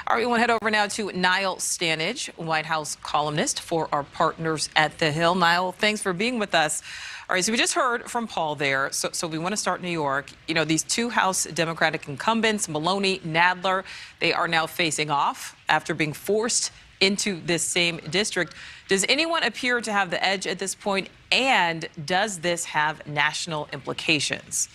All right, we want to head over now to Niall Stanage, White House columnist for our partners at The Hill. Niall, thanks for being with us. All right, so we just heard from Paul there. So we want to start in New York. You know, these two House Democratic incumbents, Maloney, Nadler, they are now facing off after being forced into this same district. Does anyone appear to have the edge at this point? And does this have national implications?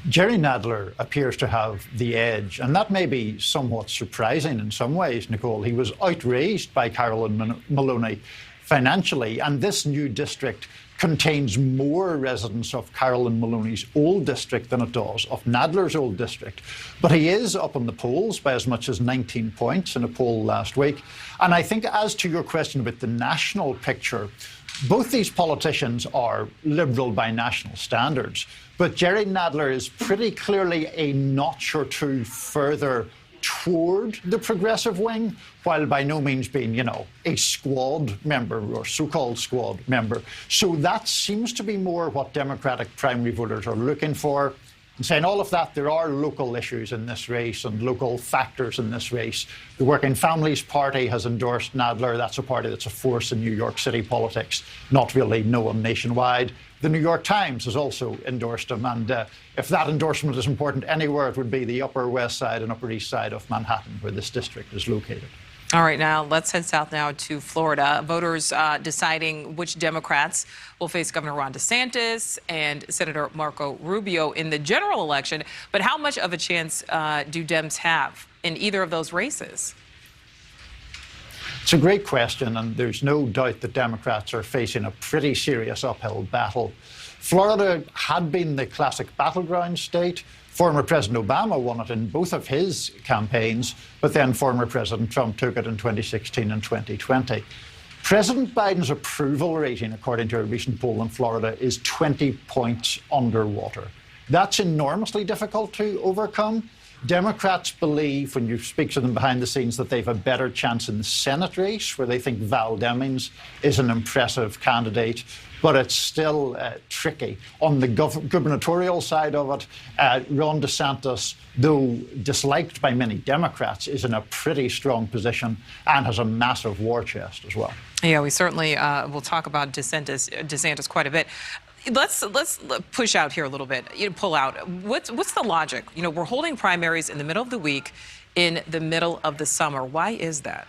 Jerry Nadler appears to have the edge, and that may be somewhat surprising in some ways, Nichole. He was outraised by Carolyn Maloney financially, and this new district contains more residents of Carolyn Maloney's old district than it does of Nadler's old district. But he is up in the polls by as much as 19 points in a poll last week. And I think, as to your question about the national picture, both these politicians are liberal by national standards, but Jerry Nadler is pretty clearly a notch or two further toward the progressive wing, while by no means being, you know, a squad member or so-called squad member. So that seems to be more what Democratic primary voters are looking for. And saying all of that, there are local issues in this race and local factors in this race. The Working Families Party has endorsed Nadler. That's a party that's a force in New York City politics, not really known nationwide. The New York Times has also endorsed him. And if that endorsement is important anywhere, it would be the Upper West Side and Upper East Side of Manhattan, where this district is located. All right, now let's head south now to Florida. Voters deciding which Democrats will face Governor Ron DeSantis and Senator Marco Rubio in the general election. But how much of a chance do Dems have in either of those races? It's a great question, and there's no doubt that Democrats are facing a pretty serious uphill battle. Florida had been the classic battleground state. Former President Obama won it in both of his campaigns, but then former President Trump took it in 2016 and 2020. President Biden's approval rating, according to a recent poll in Florida, is 20 points underwater. That's enormously difficult to overcome. Democrats believe, when you speak to them behind the scenes, that they've a better chance in the Senate race, where they think Val Demings is an impressive candidate, but it's still tricky. On the gubernatorial side of it, Ron DeSantis, though disliked by many Democrats, is in a pretty strong position and has a massive war chest as well. Yeah, we certainly will talk about DeSantis quite a bit. Let's push out here a little bit. Pull out. What's the logic? You know, we're holding primaries in the middle of the week, in the middle of the summer. Why is that?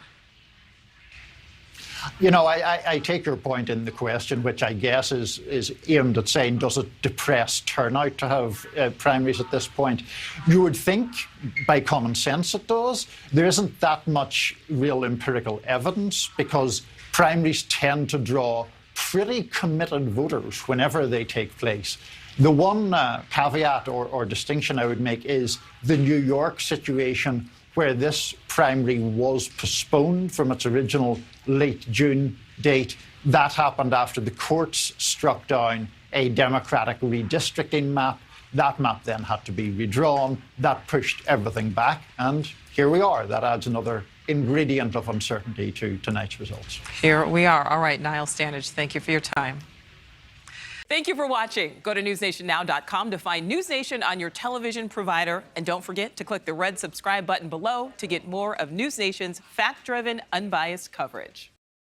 You know, I take your point in the question, which I guess is aimed at saying, does it depress turnout to have primaries at this point? You would think, by common sense, it does. There isn't that much real empirical evidence, because primaries tend to draw pretty committed voters whenever they take place. The one caveat or distinction I would make is the New York situation, where this primary was postponed from its original late June date. That happened after the courts struck down a Democratic redistricting map. That map then had to be redrawn. That pushed everything back. And here we are. That adds another ingredient of uncertainty to tonight's results. Here we are. All right, Niall Stanage, thank you for your time. Thank you for watching. Go to newsnationnow.com to find NewsNation on your television provider. And don't forget to click the red subscribe button below to get more of NewsNation's fact-driven, unbiased coverage.